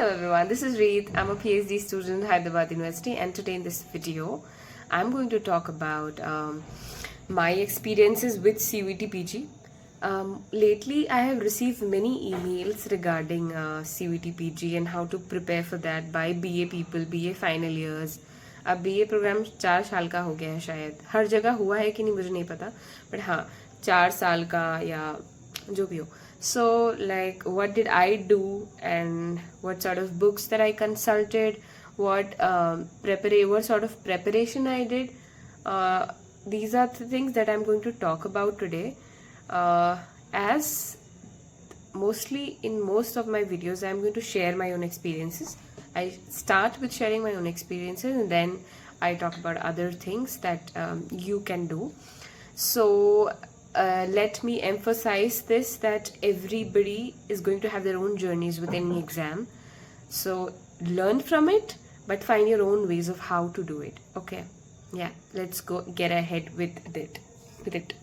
everyone, this is Reet. I'm a PhD student at Hyderabad University, and today in this video, I'm going to talk about my experiences with CVT PG. Lately, I have received many emails regarding CVT PG and how to prepare for that by BA people, BA final years. अब BA programme 4 साल का हो गया है, शायद हर जगह हुआ है कि नहीं मुझे नहीं पता, बट हाँ 4 साल का या जो भी हो. So like what did I do and what sort of books that I consulted, what sort of preparation I did. These are the things that I'm going to talk about today. As mostly in most of my videos I'm going to share my own experiences. I start with sharing my own experiences and then I talk about other things that you can do. So let me emphasize this, that everybody is going to have their own journeys with any exam. So learn from it, but find your own ways of how to do it. Okay, yeah, let's go get ahead with it.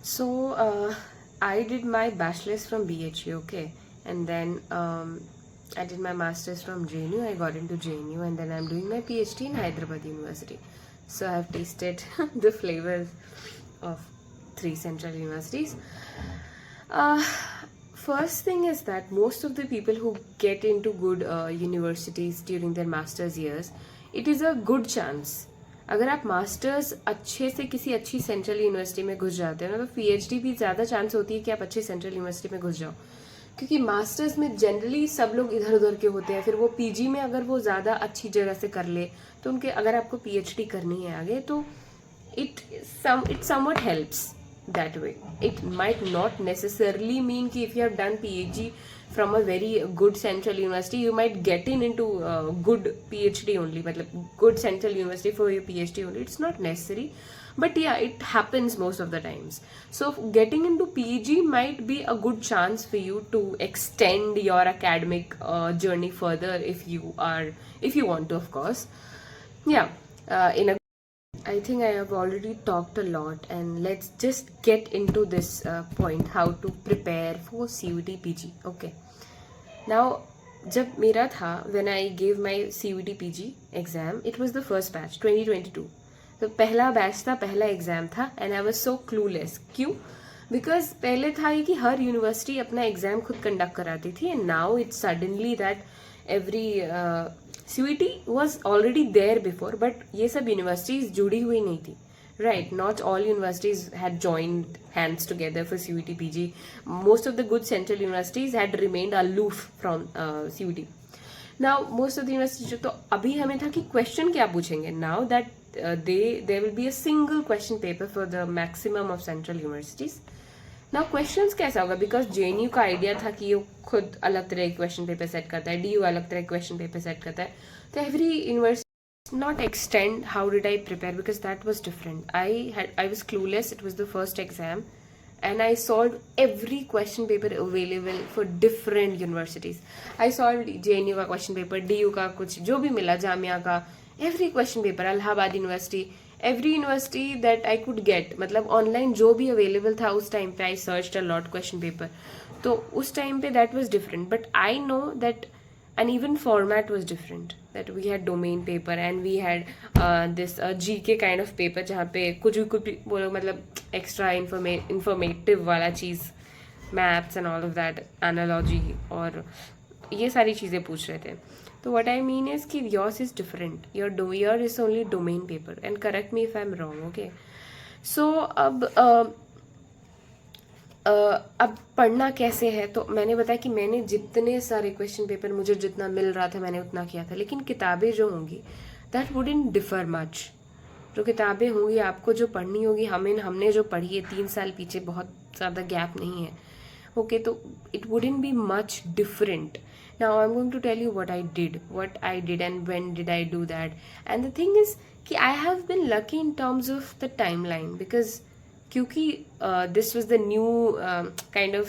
So I did my bachelor's from BHU, okay, and then I did my master's from JNU. I got into JNU, and then I'm doing my PhD in Hyderabad University. So I've tasted the flavors of 3 central universities. First thing is that most of the people who get into good universities during their master's years, it is a good chance. अगर आप masters अच्छे से किसी अच्छी central university में घुस जाते हो ना, तो पीएचडी भी ज़्यादा चांस होती है कि आप अच्छी सेंट्रल यूनिवर्सिटी में घुस जाओ, क्योंकि मास्टर्स में जनरली सब लोग इधर उधर के होते हैं. फिर वो पीजी में अगर वो ज़्यादा अच्छी जगह से कर ले तो उनके, अगर आपको पीएचडी करनी है आगे, तो it somewhat helps that way. It might not necessarily mean कि if you have done PhD from a very good central university, you might get into good PhD only, मतलब good central university for your PhD only. It's not necessary, but yeah, it happens most of the times. So getting into PG might be a good chance for you to extend your academic journey further if you want to, of course. Yeah, I think I have already talked a lot, and let's just get into this point, how to prepare for CVT PG. Okay. Now, जब मेरा था, when I gave my CVT PG exam, it was the first batch, 2022. तो पहला batch था, पहला exam था, and I was so clueless. क्यों? Because पहले था ये कि हर यूनिवर्सिटी अपना एग्जाम खुद कंडक्ट कराती थी, and now it's suddenly that every CVT was already there before, but ये सब यूनिवर्सिटीज जुड़ी हुई नहीं थी. Right, not all universities had joined hands together for CVT PG. Most of the good central universities had remained aloof from CVT. Now, most of the universities, तो अभी हमें था कि क्वेश्चन क्या पूछेंगे. Now that there will be a single question paper for the maximum of central universities. Now questions कैसा होगा, because JNU का आइडिया था कि ये खुद अलग तरह के क्वेश्चन पेपर सेट करता है, DU अलग तरह के क्वेश्चन पेपर सेट करता है, तो every university not extend. How did I prepare? Because that was different. I was clueless. It was the first exam, and I solved every question paper available for different universities. I solved JNU का question paper, DU का कुछ जो भी मिला, जामिया का every question paper, Allahabad University, every university that I could get. मतलब online जो भी available था उस time पे I searched a lot question paper. तो उस time पे that was different. But I know that, and even format was different, that we had domain paper and we had this GK kind of paper जहाँ पे कुछ भी बोलो, मतलब extra informative वाला चीज़, maps and all of that, analogy और ये सारी चीज़ें पूछ रहे थे. तो what I mean is कि yours is different. Your is only domain paper, and correct me if I'm wrong, okay? So अब पढ़ना कैसे है, तो मैंने बताया कि मैंने जितने सारे क्वेश्चन पेपर, मुझे जितना मिल रहा था मैंने उतना किया था. लेकिन किताबें जो होंगी, दैट वुडंट डिफर मच. जो किताबें होंगी आपको जो पढ़नी होगी, हमने जो पढ़ी है 3 साल पीछे, बहुत ज़्यादा गैप नहीं है, ओके, तो it wouldn't be much different. Now I'm going to tell you what I did and when did I do that. And the thing is कि I have been lucky in terms of the timeline, because क्योंकि this was the new kind of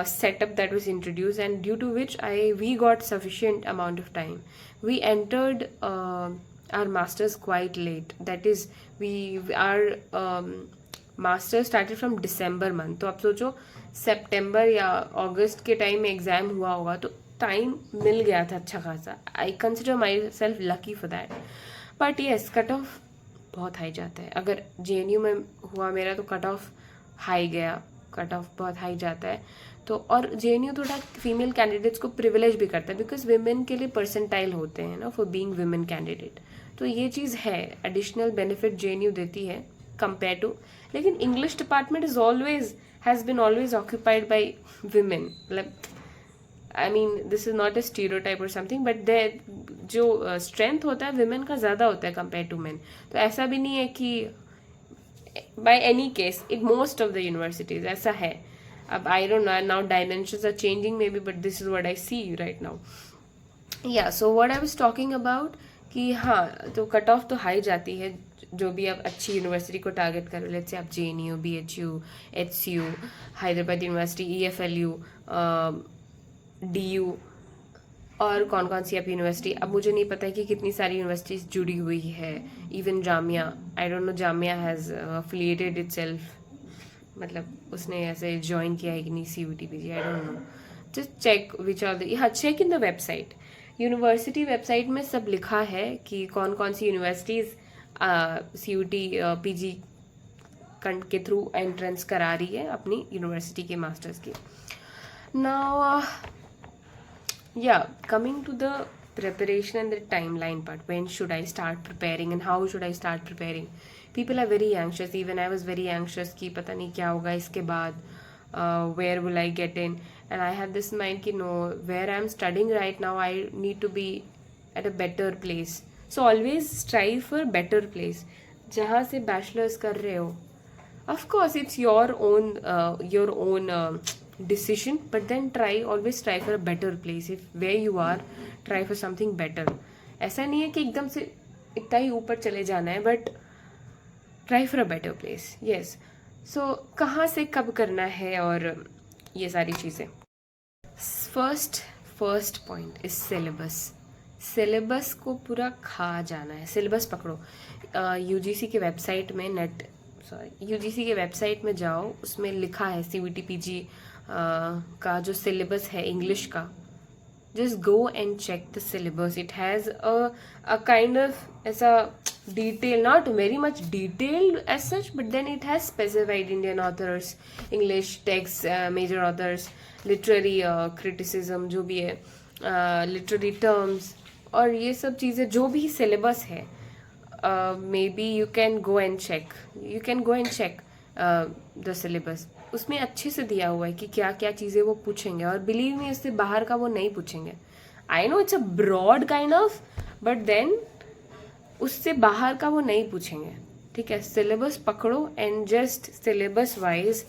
setup that was introduced, and due to which we got sufficient amount of time. We entered our masters quite late. That is, our masters started from December month. तो आप सोचो सितंबर या अगस्त के time में exam हुआ होगा, तो time मिल गया था अच्छा खासा. I consider my self lucky for that. But yes, cut off बहुत हाई जाता है. अगर JNU में हुआ मेरा तो कट ऑफ हाई गया, कट ऑफ बहुत हाई जाता है. तो और JNU थोड़ा फीमेल कैंडिडेट्स को प्रिविलेज भी करता है, बिकॉज विमेन के लिए परसेंटाइल होते हैं ना फॉर बीइंग विमेन कैंडिडेट. तो ये चीज़ है, एडिशनल बेनिफिट JNU देती है कंपेयर टू. लेकिन English department is always has been always occupied by women. मतलब I mean this is not a stereotype और समथिंग, बट दे जो स्ट्रेंथ होता है विमेन का ज़्यादा होता है कंपेयर टू मेन. तो ऐसा भी नहीं है कि by any case in most of the universities ऐसा है. अब I don't know, now dimensions are changing may be, but this is what I see right now. Yeah so what I was talking about कि हाँ, तो cut off तो high जाती है जो भी आप अच्छी यूनिवर्सिटी को टारगेट करो. लेट्स से आप JNU, BHU, HCU, Hyderabad university, EFLU, DU और कौन कौन सी आप यूनिवर्सिटी. अब मुझे नहीं पता है कि कितनी सारी यूनिवर्सिटीज जुड़ी हुई है. Even Jamia, I don't no Jamia has affiliated itself, मतलब उसने ऐसे ज्वाइन किया है कि नहीं CUT PG, I don't know. Just check which are the, हाँ, check in the website. University website में सब लिखा है कि कौन कौन सी यूनिवर्सिटीज़ CUT PG के थ्रू एंट्रेंस करा रही है अपनी यूनिवर्सिटी के मास्टर्स की. Now yeah, coming to the preparation and the timeline part, when should I start preparing and how should I start preparing? People are very anxious, even I was very anxious कि पता नहीं क्या होगा इसके बाद, where will I get in, and I had this mind कि no, where I am studying right now I need to be at a better place. So always strive for better place. जहाँ से bachelor's कर रहे हो, of course it's your own decision, but then always try for a better place. If where you are, try for something better. ऐसा नहीं है कि एकदम से इतना ही ऊपर चले जाना है, but try for a better place. Yes. So कहाँ से कब करना है और ये सारी चीज़ें. First point is syllabus. Syllabus को पूरा खा जाना है. सिलेबस पकड़ो. UGC के वेबसाइट में UGC के वेबसाइट में जाओ, उसमें लिखा है CUT PG का जो सिलेबस है इंग्लिश का. Just go and check the syllabus. It has a kind of ऐसा detail, not very much detailed as such, but then it has specified Indian authors, English text, major authors, literary criticism जो भी है, literary terms और ये सब चीज़ें जो भी सिलेबस है. Maybe you can go and check the syllabus. उसमें अच्छे से दिया हुआ है कि क्या क्या चीज़ें वो पूछेंगे, और बिलीव मी उससे बाहर का वो नहीं पूछेंगे. I know it's a broad kind of, but then उससे बाहर का वो नहीं पूछेंगे. ठीक है, सिलेबस पकड़ो एंड जस्ट सिलेबस वाइज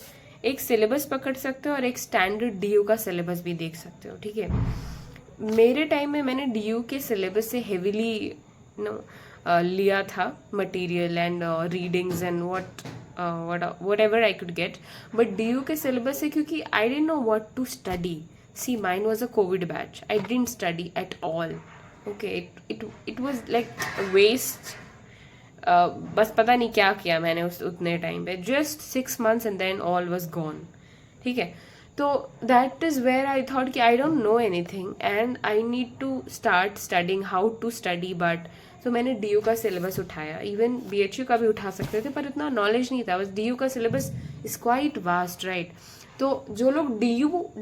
एक सिलेबस पकड़ सकते हो और एक स्टैंडर्ड DU का सिलेबस भी देख सकते हो. ठीक है, मेरे टाइम में मैंने DU के सिलेबस से हेविली लिया था material and readings and whatever I could get, but DU के syllabus है क्योंकि I didn't know what to study. See, mine was a COVID batch. I didn't study at all. Okay, it was like a waste. बस पता नहीं क्या किया मैंने उतने टाइम पे. Just 6 months and then all was gone. ठीक है, तो that is where I thought कि I don't know anything and I need to start studying how to study, but तो मैंने DU का सिलेबस उठाया. इवन BHU का भी उठा सकते थे, पर इतना नॉलेज नहीं था. बस DU का syllabus is quite vast, right. तो जो लोग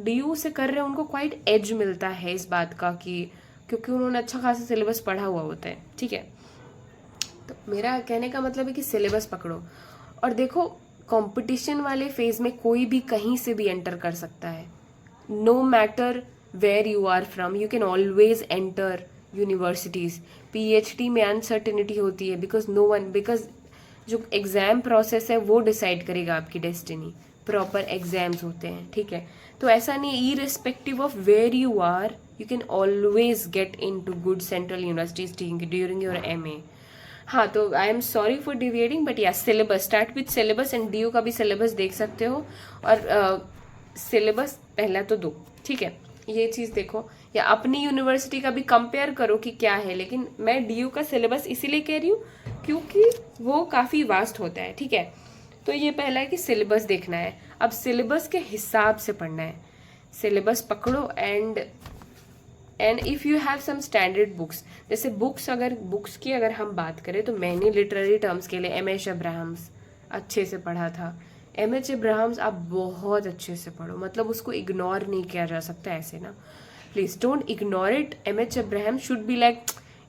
DU से कर रहे हैं उनको क्वाइट एज मिलता है इस बात का कि क्योंकि उन्होंने अच्छा खासा सिलेबस पढ़ा हुआ होता है. ठीक है, तो मेरा कहने का मतलब है कि सिलेबस पकड़ो और देखो. कंपटीशन वाले फेज में कोई भी कहीं से भी एंटर कर सकता है. No matter where you are from, you can always enter universities. PhD में अनसर्टिनिटी होती है बिकॉज जो एग्ज़ाम प्रोसेस है वो डिसाइड करेगा आपकी डेस्टिनी. प्रॉपर एग्जाम्स होते हैं. ठीक है, तो ऐसा नहीं, irrespective of where you are you can always get into good central universities during your MA. हाँ, तो I am sorry for deviating, but yeah syllabus, start with syllabus and DU का भी सिलेबस देख सकते हो और syllabus पहला तो दो. ठीक है, ये चीज़ देखो, या अपनी यूनिवर्सिटी का भी कंपेयर करो कि क्या है. लेकिन मैं DU का सिलेबस इसीलिए कह रही हूँ क्योंकि वो काफ़ी वास्ट होता है. ठीक है, तो ये पहला है कि सिलेबस देखना है. अब सिलेबस के हिसाब से पढ़ना है. सिलेबस पकड़ो and and if you have some standard books, जैसे बुक्स की अगर हम बात करें तो मैंने लिटरेरी टर्म्स के लिए एम एच अब्राहम्स अच्छे से पढ़ा था। एम एच अब्राहम्स आप बहुत अच्छे से पढ़ो, मतलब उसको इग्नोर नहीं किया जा सकता ऐसे ना, please don't ignore it. M H Abrams should be like,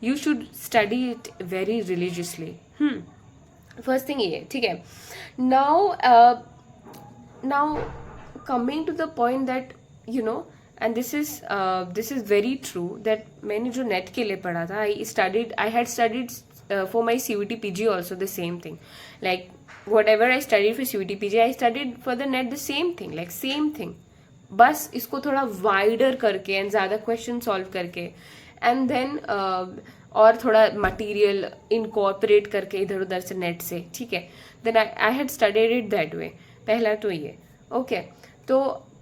you should study it very religiously. First thing ये, ठीक है। Now coming to the point that you know, and this is very true, that मैंने जो NET के लिए पढ़ा था, I had studied for my CUET PG also the same thing, like whatever I studied for CUET PG I studied for the net the same thing, like same thing, बस इसको थोड़ा wider करके and ज़्यादा question solve करके and then और थोड़ा material incorporate करके इधर उधर से नेट से, ठीक है। Then I had studied it that way. पहला तो ये, ओके। तो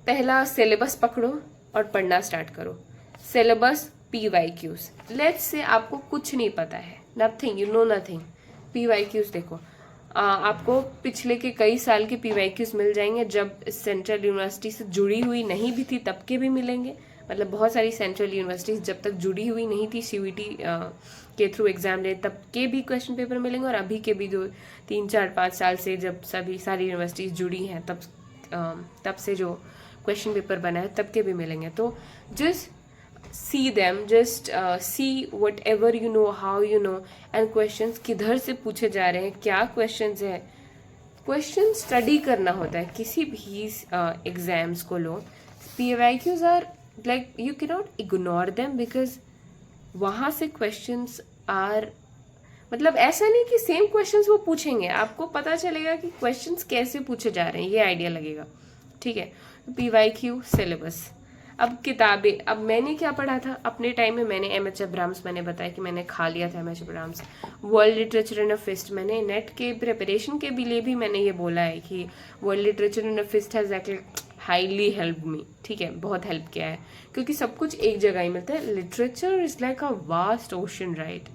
पहला सिलेबस पकड़ो और पढ़ना स्टार्ट करो। सिलेबस PYQs, लेट्स से आपको कुछ नहीं पता है, nothing, you know nothing. PYQs देखो, आपको पिछले के कई साल के PYQs मिल जाएंगे, जब सेंट्रल यूनिवर्सिटी से जुड़ी हुई नहीं भी थी तब के भी मिलेंगे। मतलब बहुत सारी सेंट्रल यूनिवर्सिटीज जब तक जुड़ी हुई नहीं थी CUET के थ्रू एग्जाम ले, तब के भी क्वेश्चन पेपर मिलेंगे, और अभी के भी 2, 3, 4, 5 साल से जब सारी यूनिवर्सिटीज जुड़ी हैं तब से जो क्वेश्चन पेपर बना है तब के भी मिलेंगे। तो just see them, just see whatever you know, how you know, and questions किधर से पूछे जा रहे हैं, क्या questions है। क्वेश्चन स्टडी करना होता है किसी भी एग्जाम्स को लो। PYQs are like you can not ignore them, because वहाँ से क्वेश्चंस आर, मतलब ऐसा नहीं कि सेम क्वेश्चंस वो पूछेंगे, आपको पता चलेगा कि क्वेश्चंस कैसे पूछे जा रहे हैं, ये आइडिया लगेगा, ठीक है। PYQ syllabus. अब किताबें, अब मैंने क्या पढ़ा था अपने टाइम में, मैंने एम एच अब्राहम्स, मैंने बताया कि मैंने खा लिया था M H Abraham's. World literature in a fist, मैंने नेट के प्रिपरेशन के लिए भी मैंने ये बोला है कि world literature in a fist has actually highly help me, ठीक है, बहुत हेल्प किया है, क्योंकि सब कुछ एक जगह ही मिलता है। Literature is like a vast ocean, right.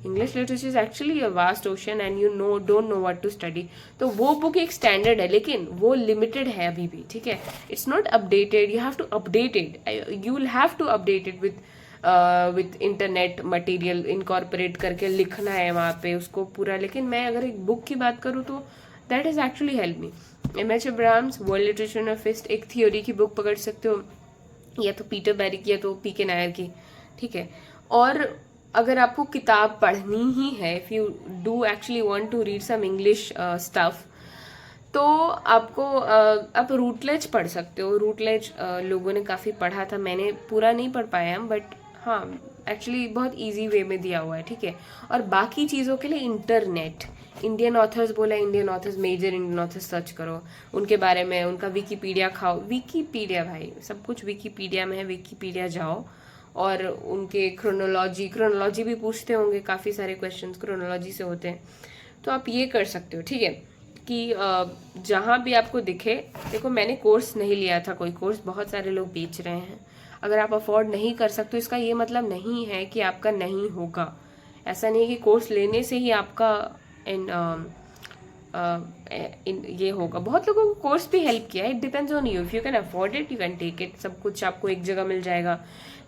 English literature is actually a vast ocean and you don't know what to study. तो वो बुक एक स्टैंडर्ड है, लेकिन वो लिमिटेड है अभी भी, ठीक है। It's not updated, you have to update it, you will have to update it with internet material incorporate करके लिखना है वहाँ पे उसको पूरा। लेकिन मैं अगर एक बुक की बात करूँ तो that is actually help me. M H Abraham's, world literature in a fist, एक थियोरी की बुक पकड़ सकते हो, या तो पीटर बैरी की या तो PK नायर की, ठीक है। और अगर आपको किताब पढ़नी ही है, if you do actually want to read some English stuff, तो आपको आप रूटलेज पढ़ सकते हो। रूटलेज लोगों ने काफ़ी पढ़ा था, मैंने पूरा नहीं पढ़ पाया, बट हाँ एक्चुअली बहुत इजी वे में दिया हुआ है, ठीक है। और बाकी चीज़ों के लिए इंटरनेट, इंडियन ऑथर्स बोला, Indian authors, major Indian authors search करो, उनके बारे में उनका विकीपीडिया खाओ। विकीपीडिया भाई, सब कुछ विकीपीडिया में है, विकीपीडिया जाओ और उनके क्रोनोलॉजी भी पूछते होंगे, काफ़ी सारे क्वेश्चंस क्रोनोलॉजी से होते हैं, तो आप ये कर सकते हो, ठीक है। कि जहाँ भी आपको दिखे, देखो मैंने कोर्स नहीं लिया था, कोई कोर्स, बहुत सारे लोग बेच रहे हैं। अगर आप अफोर्ड नहीं कर सकते, इसका ये मतलब नहीं है कि आपका नहीं होगा। ऐसा नहीं है कि कोर्स लेने से ही आपका ये होगा। बहुत लोगों को कोर्स भी हेल्प किया है, it depends on you, if you can afford it you can take it. सब कुछ आपको एक जगह मिल जाएगा।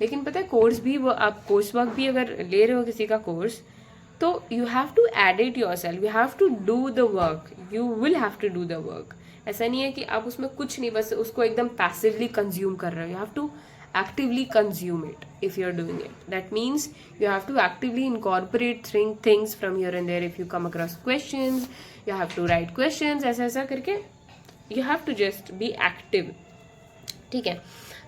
लेकिन पता है कोर्स भी, आप कोर्स वर्क भी अगर ले रहे हो किसी का कोर्स, तो you have to edit yourself, you have to do the work, you will have to do the work. ऐसा नहीं है कि आप उसमें कुछ नहीं, बस उसको एकदम पैसिवली कंज्यूम कर रहे हो। You have to actively consume it if you're doing it. That means you have to actively incorporate things from here and there. If you come across questions, you have to write questions, ऐसा करके you have to just be active, ठीक है।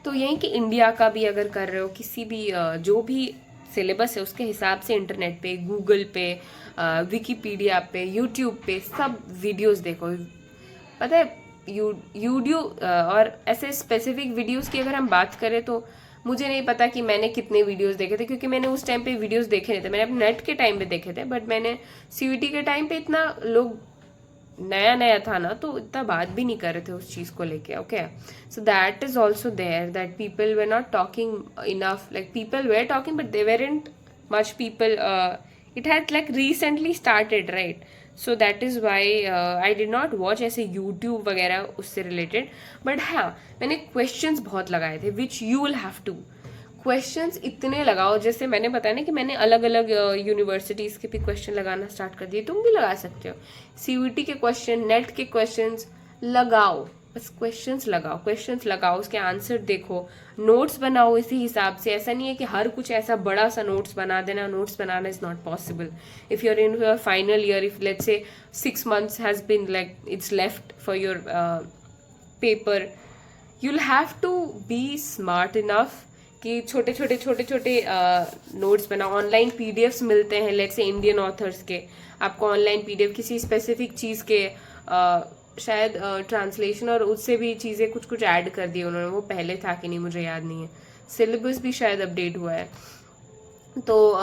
तो यही कि India का भी अगर कर रहे हो, किसी भी जो भी सिलेबस है उसके हिसाब से इंटरनेट पे, गूगल पे, विकीपीडिया पे, यूट्यूब पे सब वीडियोस देखो। पता है यूट्यूब और ऐसे स्पेसिफिक वीडियोस की अगर हम बात करें तो मुझे नहीं पता कि मैंने कितने वीडियोस देखे थे, क्योंकि मैंने उस टाइम पे वीडियोस देखे नहीं थे, मैंने अपने नेट के टाइम पे देखे थे। बट मैंने CUET के टाइम पे इतना लोग नया था ना, तो इतना बात भी नहीं कर रहे थे उस चीज़ को लेके, okay. So that is also there that people were not talking enough, like people were talking but they weren't much people, it had like recently started, right. So that is why I did not watch ऐसे YouTube वगैरह उससे related. But हाँ, मैंने questions बहुत लगाए थे which you will have to, questions इतने लगाओ, जैसे मैंने बताया ना कि मैंने अलग अलग यूनिवर्सिटीज़ के भी क्वेश्चन लगाना स्टार्ट कर दिए, तुम भी लगा सकते हो। सीयूईटी के क्वेश्चन, नेट के क्वेश्चंस लगाओ, बस क्वेश्चंस लगाओ, उसके आंसर देखो, नोट्स बनाओ इसी हिसाब से। ऐसा नहीं है कि हर कुछ ऐसा बड़ा सा नोट्स बना देना, नोट्स बनाना is not possible. If you are in your final year, if let's say 6 months has been like it's left for your paper, you'll have to be smart enough कि छोटे छोटे नोट्स बनाओ। Online PDFs मिलते हैं, let's say Indian authors के, आपको online PDF किसी specific चीज़ के शायद ट्रांसलेशन और उससे भी चीज़ें कुछ ऐड कर दिए उन्होंने, वो पहले था कि नहीं मुझे याद नहीं है। सिलेबस भी शायद अपडेट हुआ है, तो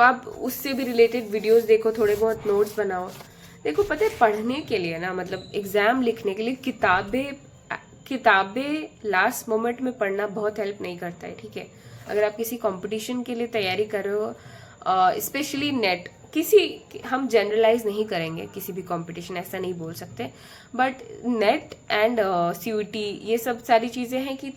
आप उससे भी रिलेटेड वीडियोस देखो, थोड़े बहुत नोट्स बनाओ। देखो पता है, पढ़ने के लिए ना, मतलब एग्जाम लिखने के लिए किताबें लास्ट मोमेंट में पढ़ना बहुत हेल्प नहीं करता है, ठीक है। अगर आप किसी कंपटीशन के लिए तैयारी कर रहे हो, स्पेशली नेट, हम जनरलाइज नहीं करेंगे किसी भी कंपटीशन, ऐसा नहीं बोल सकते, बट नेट एंड सीयूईटी ये सब सारी चीज़ें हैं कि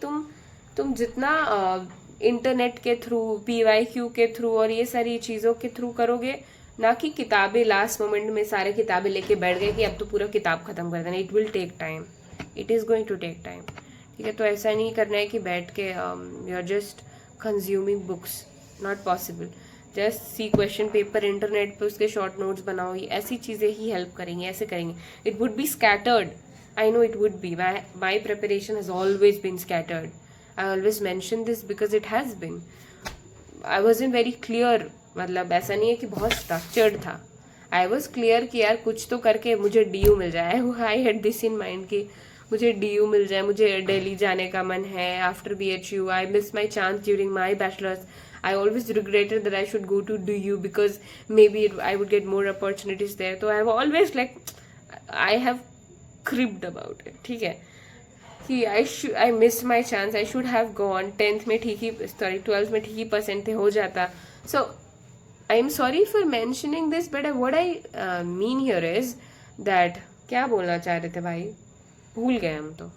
तुम जितना इंटरनेट के थ्रू, पीवाईक्यू के थ्रू और ये सारी चीज़ों के थ्रू करोगे, ना कि किताबें लास्ट मोमेंट में सारे किताबें लेके बैठ गए कि अब तो पूरा किताब खत्म कर देना। It will take time, it is going to take time, ठीक है। तो ऐसा नहीं करना है कि बैठ के you are just consuming books, not possible. Just see question paper internet पे, उसके शॉर्ट नोट्स बनाओ, ये ऐसी चीज़ें ही हेल्प करेंगी, ऐसे करेंगे। It would be scattered, I know it would be, my preparation has always been scattered, I always mention this because it has been, I was in very clear, मतलब ऐसा नहीं है कि बहुत स्ट्रक्चर्ड था, आई वॉज क्लियर कि यार कुछ तो करके मुझे DU मिल जाए। I had this in mind कि मुझे DU मिल जाए, मुझे दिल्ली जाने का मन है after BHU, I miss my chance during my bachelors, I always regretted that I should go to DU because maybe I would get more opportunities there. So I have always I have cribbed about it, ठीक है कि I missed my chance, I should have gone 10th में ठीक ही, sorry 12th में ठीक ही percent थे, हो जाता। So I am sorry for mentioning this, but what I mean here is that, क्या बोलना चाह रहे थे भाई, भूल गए हम तो।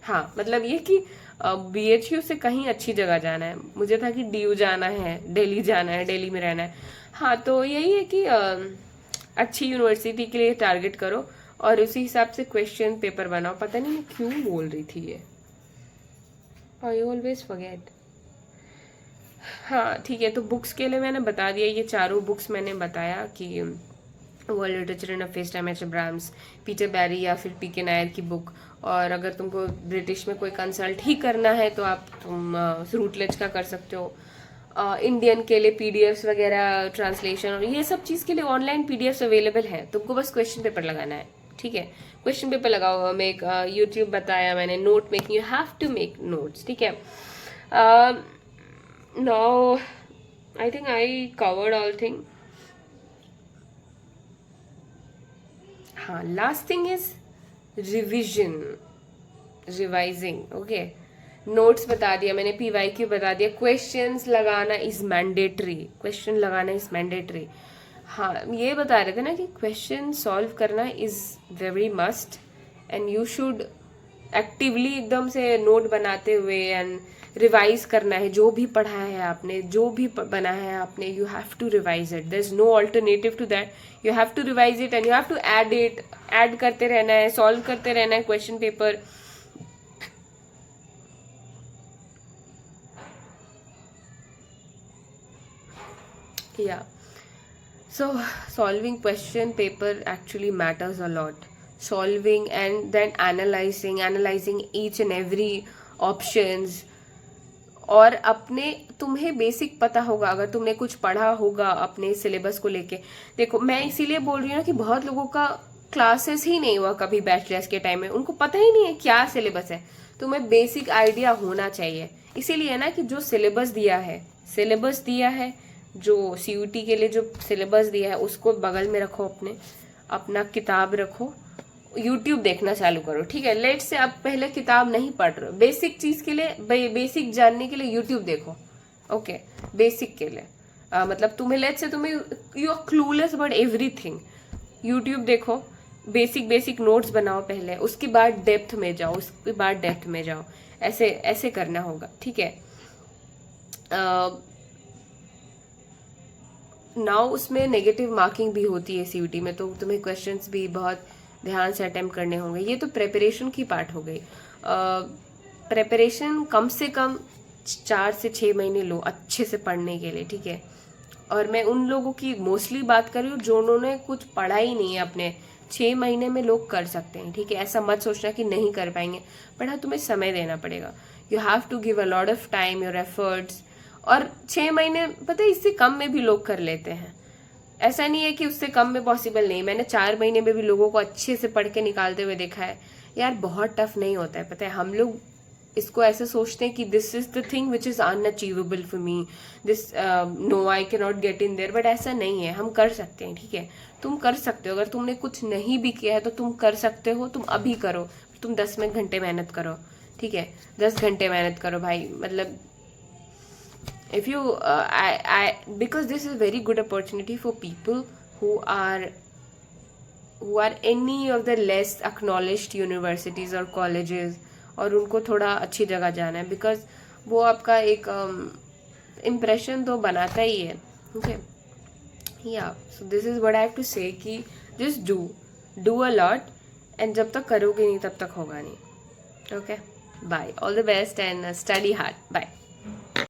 हाँ, मतलब ये कि BHU से कहीं अच्छी जगह जाना है, मुझे था कि DU जाना है, दिल्ली जाना है, दिल्ली में रहना है। हाँ, तो यही है कि अच्छी यूनिवर्सिटी के लिए टारगेट करो और उसी हिसाब से क्वेश्चन पेपर बनाओ। पता नहीं मैं क्यों बोल रही थी ये, आई ऑलवेज फॉरगेट। हाँ ठीक है, तो बुक्स के लिए मैंने बता दिया, ये चारों बुक्स मैंने बताया कि world literature in face time, H. Abrams, Peter Barry या फिर PK नायर की बुक। और अगर तुमको ब्रिटिश में कोई कंसल्ट ही करना है तो तुम रूटलेज का कर सकते हो। इंडियन के लिए PDFs वगैरह, ट्रांसलेशन और ये सब चीज़ के लिए ऑनलाइन PDFs अवेलेबल है, तुमको बस क्वेश्चन पेपर लगाना है, ठीक है। क्वेश्चन पेपर लगाओ, मेक यूट्यूब बताया मैंने, note making, you have to make notes, ठीक है। Now I think I covered all thing. हाँ, last thing is revising, okay. Notes बता दिया मैंने, PYQ बता दिया, क्वेश्चंस लगाना इज मैंडेटरी, हाँ ये बता रहे थे ना कि क्वेश्चन सॉल्व करना is very must, and you should actively एकदम से नोट बनाते हुए एंड रिवाइज करना है। जो भी पढ़ा है आपने, जो भी बना है आपने, you have to revise it, there is no alternative to that, you have to revise it and you have to add करते रहना है, सॉल्व करते रहना है question paper. Yeah, so solving question paper actually matters a lot. Solving and then analyzing each and every options. और तुम्हें basic पता होगा, अगर तुमने कुछ पढ़ा होगा अपने सिलेबस को लेके। देखो मैं इसीलिए बोल रही हूँ ना कि बहुत लोगों का क्लासेस ही नहीं हुआ कभी बैचलर्स के टाइम में, उनको पता ही नहीं है क्या सिलेबस है। तुम्हें बेसिक आइडिया होना चाहिए, इसीलिए ना कि जो सिलेबस दिया है, जो CUT के लिए जो सिलेबस दिया है उसको बगल में रखो, अपना किताब रखो, YouTube देखना चालू करो, ठीक है। लेट्स से आप पहले किताब नहीं पढ़ रहे हो, बेसिक चीज के लिए, बेसिक जानने के लिए YouTube देखो, ओके। बेसिक के लिए मतलब तुम्हें लेट्स से तुम्हें you are clueless about everything, YouTube देखो, बेसिक नोट्स बनाओ पहले, उसके बाद डेप्थ में जाओ, ऐसे करना होगा, ठीक है। नाउ उसमें नेगेटिव मार्किंग भी होती है सीयूटी में, तो तुम्हें क्वेश्चंस भी बहुत ध्यान से अटेम्प्ट करने होंगे। ये तो प्रेपरेशन की पार्ट हो गई। प्रेपरेशन कम से कम 4 से 6 महीने लो अच्छे से पढ़ने के लिए, ठीक है। और मैं उन लोगों की मोस्टली बात कर रही हूँ जो उन्होंने कुछ पढ़ा ही नहीं है, अपने 6 महीने में लोग कर सकते हैं, ठीक है। ऐसा मत सोचना कि नहीं कर पाएंगे, बट हाँ तुम्हें समय देना पड़ेगा। You have to give a lot of time, your efforts. और 6 महीने पता है इससे कम में भी लोग कर लेते हैं, ऐसा नहीं है कि उससे कम में पॉसिबल नहीं। मैंने 4 महीने में भी लोगों को अच्छे से पढ़ के निकालते हुए देखा है। यार बहुत टफ नहीं होता है, पता है। हम लोग इसको ऐसे सोचते हैं कि this is the thing which is unachievable for me, this no I can not get in there, but ऐसा नहीं है, हम कर सकते हैं, ठीक है। तुम कर सकते हो। अगर तुमने कुछ नहीं भी किया है तो तुम कर सकते हो, तुम अभी करो। तुम 10 में घंटे मेहनत करो, ठीक है। 10 घंटे मेहनत करो भाई, मतलब if you because this is very good opportunity for people who are any of the less acknowledged universities or colleges, और उनको थोड़ा अच्छी जगह जाना है, बिकॉज वो आपका एक इम्प्रेशन तो बनाता ही है, ठीक है। या so this is what I have to say कि just do a lot, and जब तक करोगे नहीं तब तक होगा नहीं। Okay, bye, all the best and study hard, bye.